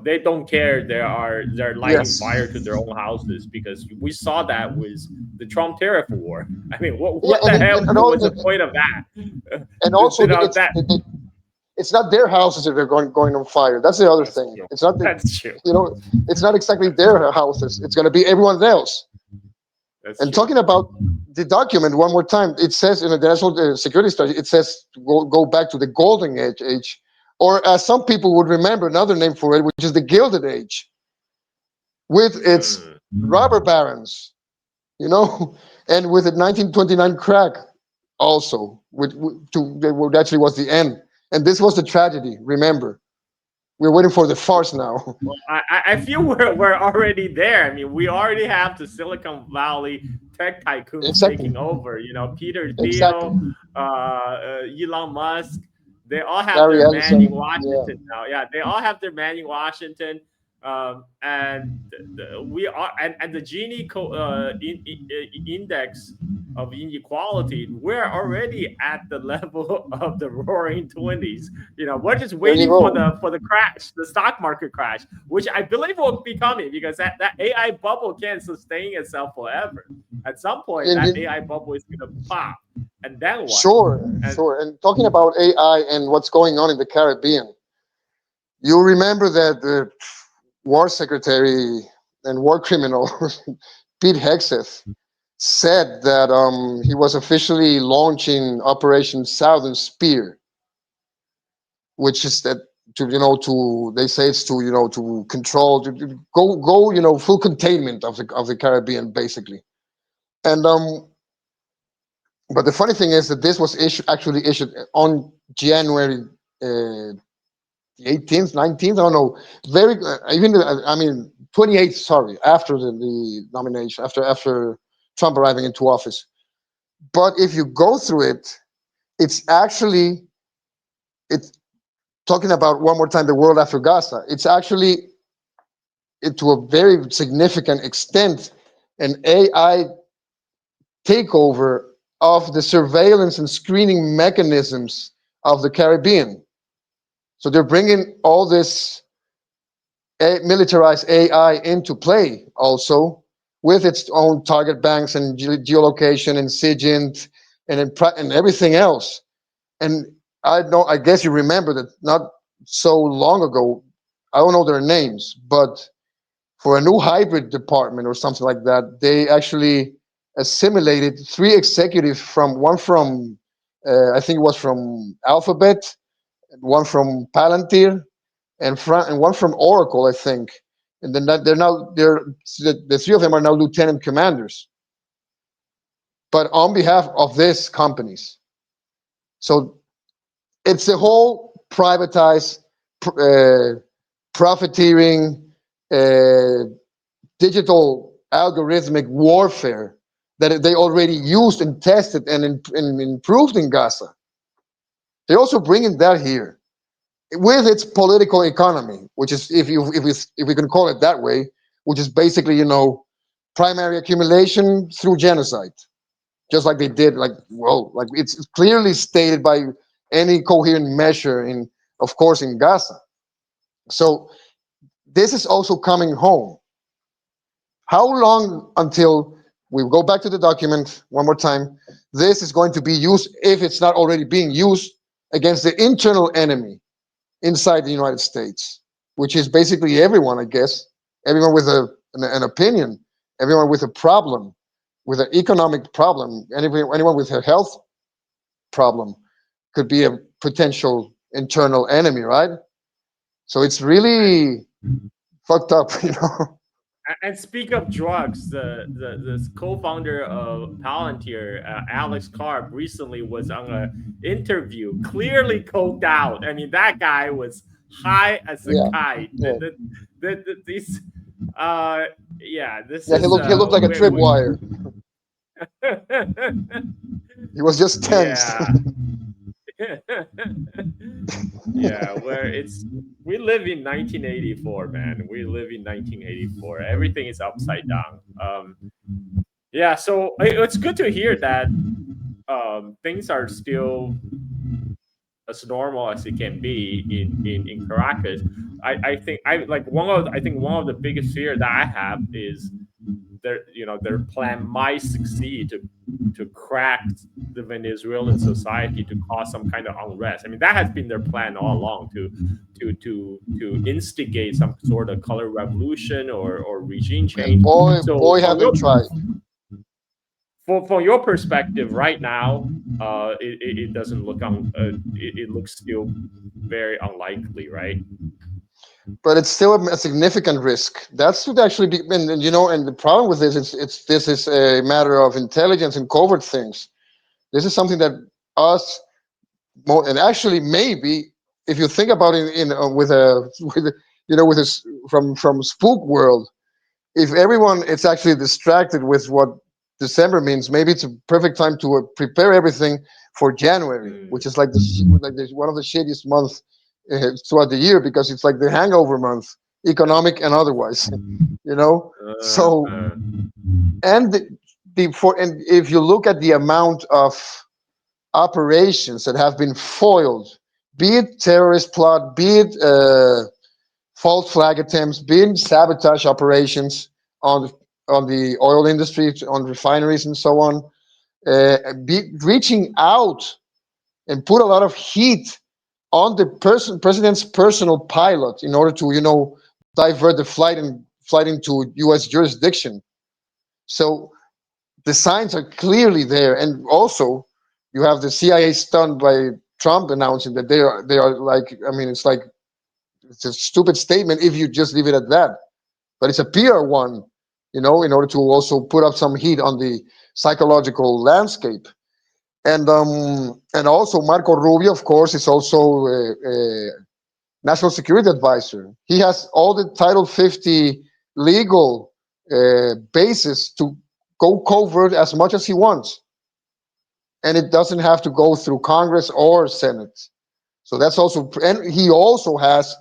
They don't care. They're lighting Yes. fire to their own houses, because we saw that with the Trump tariff war. I mean, Yeah, what the hell was the point of that? and also, That it's not their houses that they're going on fire. That's the other that's thing. true. It's not That's true. it's not exactly their houses. It's going to be everyone else. That's And true. talking about the document one more time, it says in the national security study, it says go back to the golden age, or as some people would remember, another name for it, which is the gilded age, with its robber barons, and with the 1929 crack also, which actually was the end. And this was the tragedy. Remember, we're waiting for the farce now. Well, I feel we're already there. I mean, we already have the Silicon Valley tech tycoons Exactly. taking over. Peter Exactly. Thiel, Elon Musk. They all have Larry their man in Ellison. Yeah. Washington now. Yeah, they all have their man in Washington. And we are, and the index of inequality, we're already at the level of the Roaring Twenties. We're just There you waiting for go. the crash, the stock market crash, which I believe will be coming, because that AI bubble can't sustain itself forever. At some point, And that AI bubble is gonna pop, and then what? sure, And sure. And talking about AI and what's going on in the Caribbean, you remember that the war secretary and war criminal Pete Hegseth said that he was officially launching Operation Southern Spear, which is that to they say it's to control to go full containment of the Caribbean basically. And but the funny thing is that this was actually issued on January 18th, 19th, I don't know, very even I mean 28th, sorry, after the nomination, after Trump arriving into office. But if you go through it, it's actually, it's talking about one more time the world after Gaza. It's actually, to a very significant extent, an AI takeover of the surveillance and screening mechanisms of the Caribbean. So they're bringing all this militarized AI into play also, with its own target banks and geolocation and SIGINT and everything else. And I guess you remember that not so long ago, I don't know their names, but for a new hybrid department or something like that, they actually assimilated three executives from one from I think it was from Alphabet, one from Palantir, and one from Oracle, I think. And then they're the three of them are now lieutenant commanders, but on behalf of these companies. So it's the whole privatized, profiteering, uh, digital algorithmic warfare that they already used and tested and improved in Gaza. They're also bringing that here with its political economy, which is, if we can call it that way, which is basically, primary accumulation through genocide, just like they did, like it's clearly stated by any coherent measure in, of course, in Gaza. So this is also coming home. How long until we go back to the document one more time? This is going to be used, if it's not already being used, against the internal enemy inside the United States, which is basically everyone, I guess, everyone with an opinion, everyone with a problem, with an economic problem, anyone with a health problem could be a potential internal enemy, right? So it's really fucked up, And speak of drugs, the co-founder of Palantir, Alex Karp, recently was on a interview, clearly coked out. I mean, that guy was high as a Yeah, kite. yeah, These, uh, yeah, this yeah. He is looked like a tripwire. He was just tense. yeah. Yeah, where we live in 1984, man. We live in 1984. Everything is upside down. Yeah, so it's good to hear that things are still as normal as it can be in Caracas. I think I think one of the biggest fear that I have is their plan might succeed to crack the Venezuelan society to cause some kind of unrest. I mean, that has been their plan all along to instigate some sort of color revolution or regime And change. So boy, have they tried. from your perspective, right now, it doesn't look it looks still very unlikely, right? But it's still a significant risk. That's what actually be, and the problem with this is this is a matter of intelligence and covert things. This is something that us and actually maybe if you think about it with a with this from spook world, if everyone is actually distracted with what December means, maybe it's a perfect time to prepare everything for January, which is like one of the shadiest months throughout the year, because it's like the hangover month, economic and otherwise. So Uh, and and if you look at the amount of operations that have been foiled, be it terrorist plot, be it false flag attempts, be it sabotage operations on on the oil industry, on refineries and so on, reaching out and put a lot of heat on the president's personal pilot in order to divert the flight into U.S. jurisdiction. So the signs are clearly there, and also you have the CIA stunned by Trump announcing that they are like, I mean, it's a stupid statement if you just leave it at that, but it's a PR one, in order to also put up some heat on the psychological landscape. And also Marco Rubio, of course, is also a national security advisor. He has all the Title 50 legal basis to go covert as much as he wants. and it doesn't have to go through Congress or Senate. So that's also, and he also has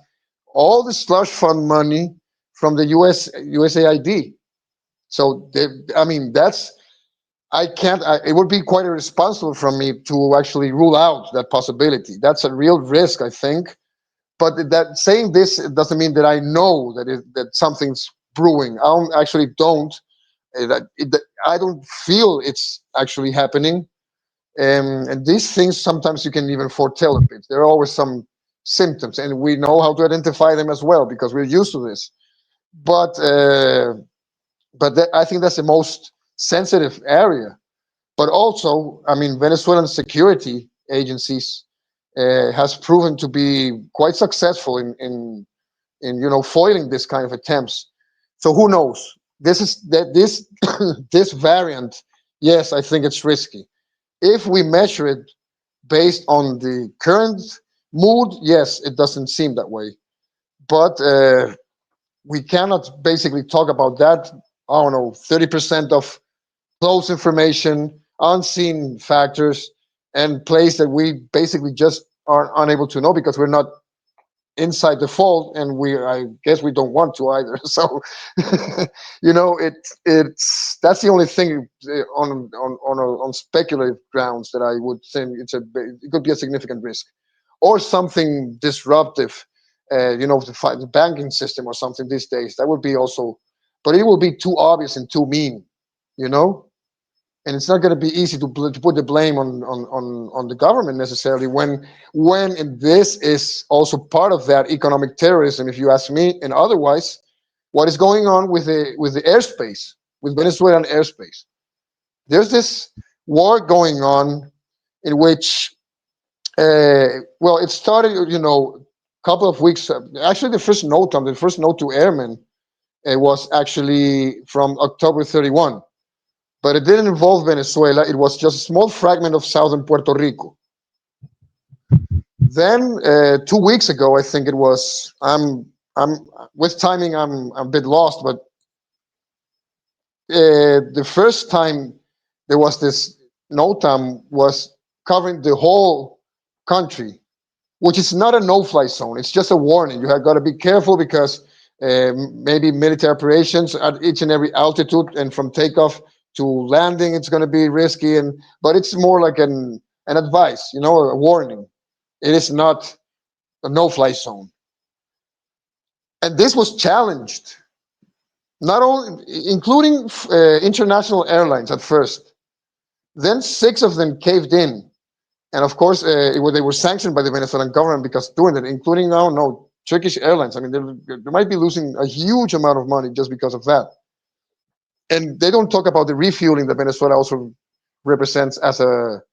all the slush fund money from the USAID. So I mean, that's, I can't. It would be quite irresponsible from me to actually rule out that possibility. That's a real risk, I think. But that saying this, it doesn't mean that I know that something's brewing. Actually don't. I don't feel it's actually happening. And these things sometimes you can even foretell a bit. There are always some symptoms, and we know how to identify them as well because we're used to this. But I think that's the most sensitive area. But also, I mean, Venezuelan security agencies has proven to be quite successful in foiling this kind of attempts. So who knows? This is that this this variant. Yes, I think it's risky. If we measure it based on the current mood, yes, it doesn't seem that way. But we cannot basically talk about that. I don't know, 30% of close information, unseen factors, and place that we basically just are unable to know because we're not inside the fold, and I guess we don't want to either. So it's that's the only thing on speculative grounds that I would think it could be a significant risk, or something disruptive, to fight the banking system or something these days. That would be also, but it will be too obvious and too mean, you know and it's not going to be easy to put the blame on the government necessarily when and this is also part of that economic terrorism, if you ask me. And otherwise, what is going on with the airspace, with Venezuelan airspace? There's this war going on in which, well, it started, a couple of weeks. Actually, the first note to airmen was actually from October 31. But it didn't involve Venezuela. It was just a small fragment of southern Puerto Rico. Then 2 weeks ago, I think it was. I'm with timing. I'm a bit lost, but the first time there was this NOTAM was covering the whole country, which is not a no-fly zone. It's just a warning. You have got to be careful because maybe military operations at each and every altitude, and from takeoff to landing, it's going to be risky. But it's more like an advice, a warning. It is not a no-fly zone. And this was challenged, not only including international airlines at first. Then 6 of them caved in. And of course, they were sanctioned by the Venezuelan government because doing that, including now, no, Turkish Airlines. I mean, they might be losing a huge amount of money just because of that. And they don't talk about the refueling that Venezuela also represents as a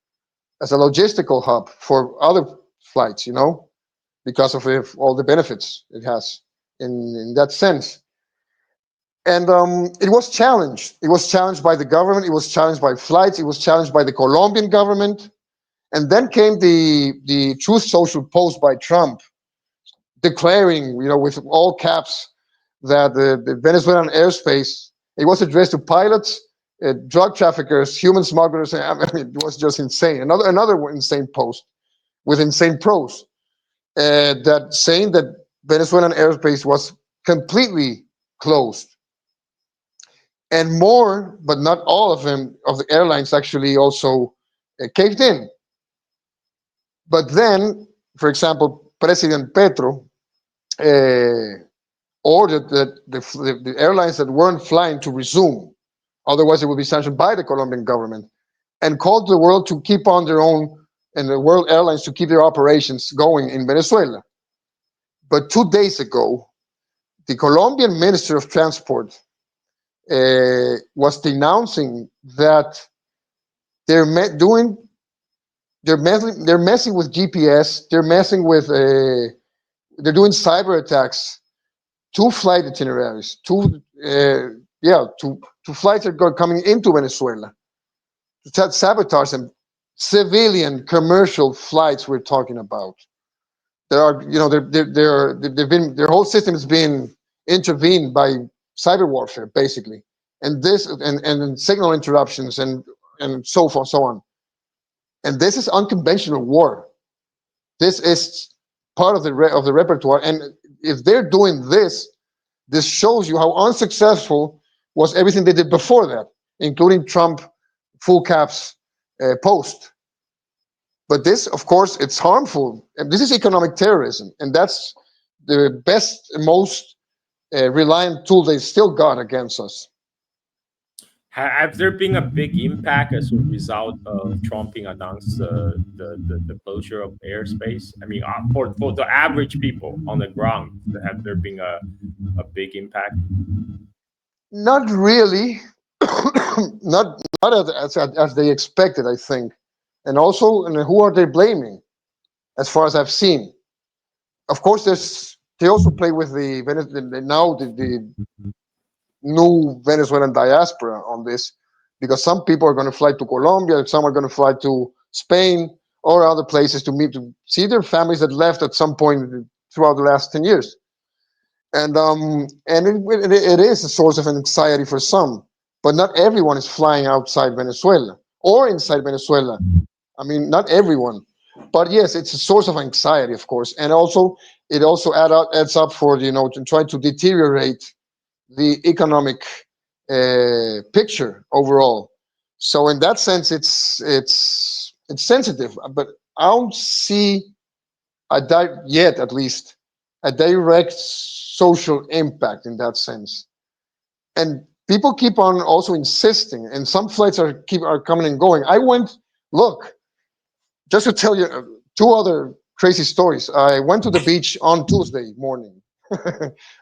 logistical hub for other flights, because of all the benefits it has in that sense. And it was challenged. It was challenged by the government. It was challenged by flights. It was challenged by the Colombian government. And then came the Truth Social post by Trump declaring, with all caps, that the Venezuelan airspace, it was addressed to pilots, drug traffickers, human smugglers. I mean, it was just insane. Another insane post with insane prose, that saying that Venezuelan airspace was completely closed. And more, but not all of them, of the airlines actually also caved in. But then, for example, President Petro ordered that the airlines that weren't flying to resume, otherwise it would be sanctioned by the Colombian government, and called the world to keep on their own, and the world airlines to keep their operations going in Venezuela. But 2 days ago, the Colombian Minister of Transport was denouncing that they're doing they're messing with GPS. They're messing with they're doing cyber attacks to flight itineraries, to flights that are coming into Venezuela, to sabotage them. Civilian commercial flights we're talking about. There are, they've been, their whole system is being intervened by cyber warfare, basically, and signal interruptions and so forth, so on. And this is unconventional war. This is part of of the repertoire. And if they're doing this, this shows you how unsuccessful was everything they did before that, including Trump full caps post. But this, of course, it's harmful. And this is economic terrorism. And that's the best and most reliant tool they still got against us. Have there been a big impact as a result of Trump being announced the closure of airspace? I mean, for the average people on the ground, have there been a big impact? Not really, not as they expected, I think. And also, and who are they blaming? As far as I've seen, of course, they also play with the new Venezuelan diaspora on this, because some people are going to fly to Colombia, some are going to fly to Spain or other places to see their families that left at some point throughout the last 10 years. And it is a source of anxiety for some, but not everyone is flying outside Venezuela or inside Venezuela. I mean, not everyone, but yes, it's a source of anxiety, of course, and also it also adds up for to try to deteriorate the economic picture overall. So in that sense, it's sensitive, but I don't see yet, at least, a direct social impact in that sense. And people keep on also insisting, and some flights are coming and going. Look, just to tell you two other crazy stories. I went to the beach on Tuesday morning.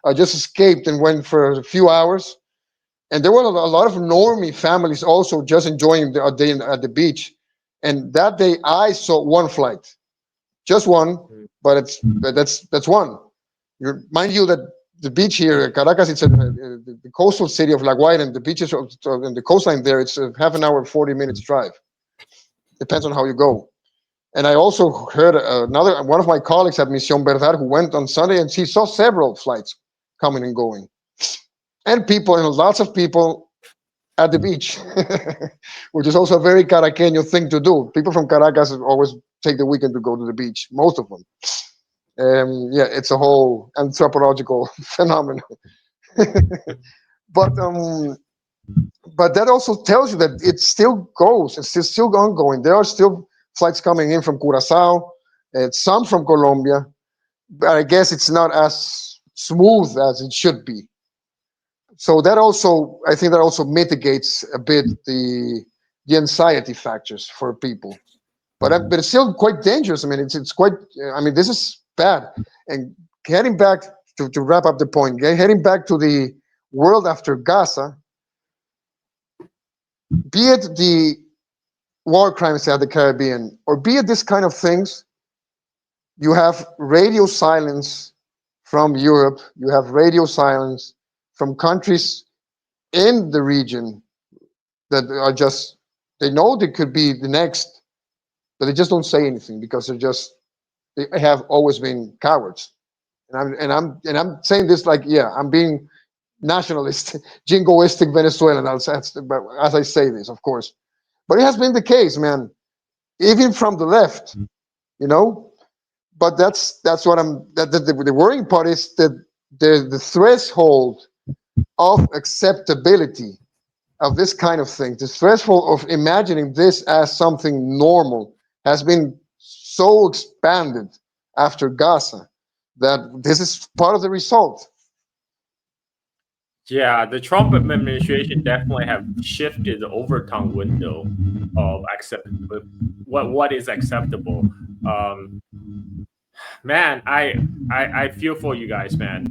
I just escaped and went for a few hours, and there were a lot of normie families also just enjoying a day at the beach. And that day, I saw one flight, just one, but that's one. Mind you that the beach here, Caracas, it's the coastal city of La Guaira, and the beaches and the coastline there, it's a half an hour, 40 minutes drive. Depends on how you go. And I also heard one of my colleagues at Mission Verdad who went on Sunday, and she saw several flights coming and going, and people, and lots of people at the beach, which is also a very Caraqueño thing to do. People from Caracas always take the weekend to go to the beach, most of them. Yeah, it's a whole anthropological phenomenon. but but that also tells you that it still goes. It's still ongoing. There are still flights coming in from Curacao, and some from Colombia, but I guess it's not as smooth as it should be. So I think that also mitigates a bit the anxiety factors for people. But it's still quite dangerous. I mean, it's quite. I mean, this is bad. And heading back to wrap up the point, heading back to the world after Gaza, be it the war crimes at the Caribbean, or be it this kind of things, you have radio silence from Europe, you have radio silence from countries in the region that are just, they know they could be the next, but they just don't say anything because they have always been cowards. And I'm saying this like, yeah, I'm being nationalist, jingoistic Venezuelan, as I say this, of course. But it has been the case, man, even from the left, you know. But that's what the worrying part is that the threshold of acceptability of this kind of thing, the threshold of imagining this as something normal, has been so expanded after Gaza that this is part of the result. Yeah, the Trump administration definitely have shifted the overtime window of what is acceptable. Um, Man, I feel for you guys, man.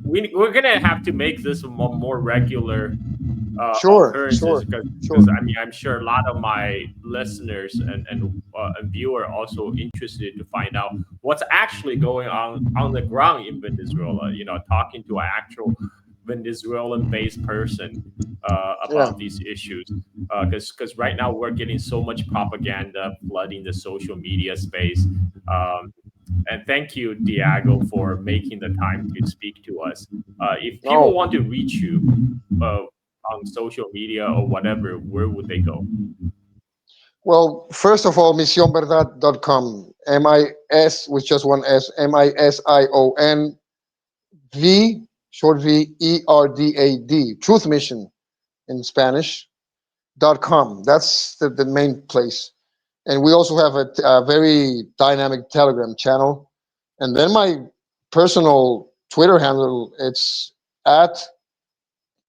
We're gonna have to make this a more regular occurrences because I mean I'm sure a lot of my listeners and viewer also interested to find out what's actually going on the ground in Venezuela. You know, talking to an actual Venezuelan-based person about these issues. Because right now we're getting so much propaganda flooding the social media space. And thank you, Diego, for making the time to speak to us. If people want to reach you on social media or whatever, where would they go? Well, first of all, misionverdad.com. MIS with just one S. MISION V, short V, ERDAD. Truth Mission in Spanish. .com. That's the main place. And we also have a very dynamic Telegram channel. And then my personal Twitter handle, it's at,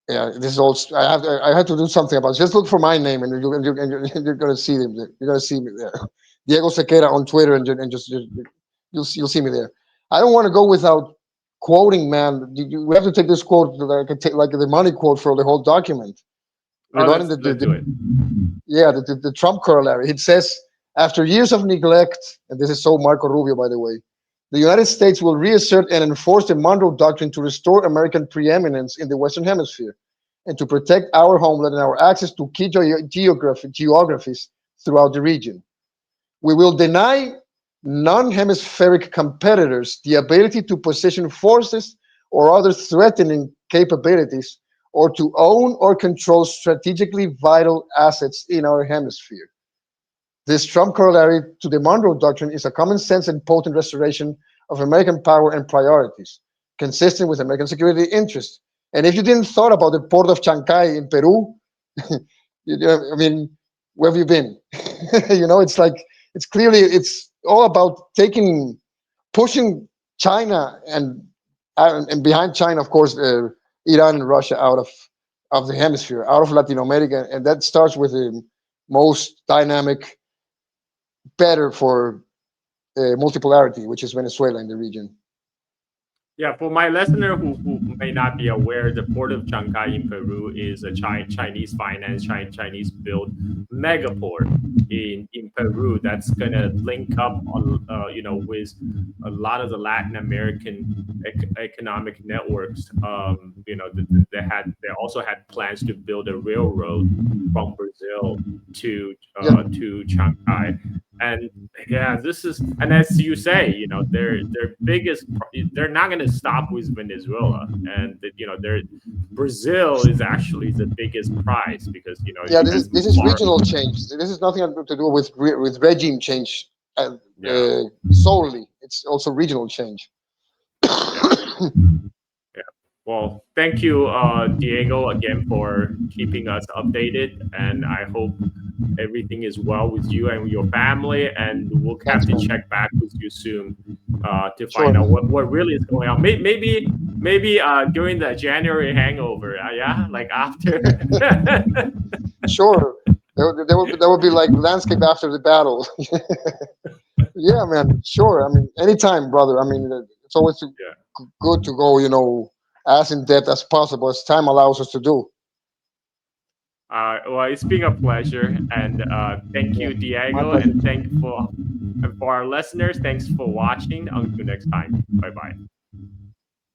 yeah, this is all, I have to do something about it. Just look for my name and you're going to see them. You're going to see me there. Diego Sequeira on Twitter and just you'll see me there. I don't want to go without quoting, man. We have to take this quote like the money quote for the whole document Oh, regarding let's do it. the Trump corollary. It says, after years of neglect, and this is so Marco Rubio, by the way, the United States will reassert and enforce the Monroe Doctrine to restore American preeminence in the Western Hemisphere and to protect our homeland and our access to key geographies throughout the region. We will deny non-hemispheric competitors the ability to position forces or other threatening capabilities or to own or control strategically vital assets in our hemisphere. This Trump corollary to the Monroe Doctrine is a common sense and potent restoration of American power and priorities, consistent with American security interests. And if you didn't thought about the port of Chancay in Peru, I mean, where have you been? It's like it's all about pushing China and behind China, of course, Iran and Russia out of the hemisphere, out of Latin America, and that starts with the most dynamic, better for multipolarity, which is Venezuela in the region. Yeah, for my listener who may not be aware, the port of Chancay in Peru is a Chinese finance, Chinese built mega port in Peru that's gonna link up, with a lot of the Latin American economic networks. They also had plans to build a railroad from Brazil to Chancay. And yeah, this is, and as you say, their biggest, they're not going to stop with Venezuela, and their Brazil is actually the biggest prize because Yeah, this is regional change. This is nothing to do with regime change solely. It's also regional change. Yeah. Yeah. Well, thank you, Diego, again for keeping us updated, and I hope everything is well with you and your family. And we'll have to check back with you soon to find out what really is going on. Maybe during the January hangover, yeah, like after. Sure, there will be like landscape after the battle. Yeah, man. Sure. I mean, anytime, brother. I mean, it's always good to go, as in depth as possible as time allows us to do. Well, it's been a pleasure, and thank you, Diego, and for our listeners, thanks for watching. Until next time, bye bye.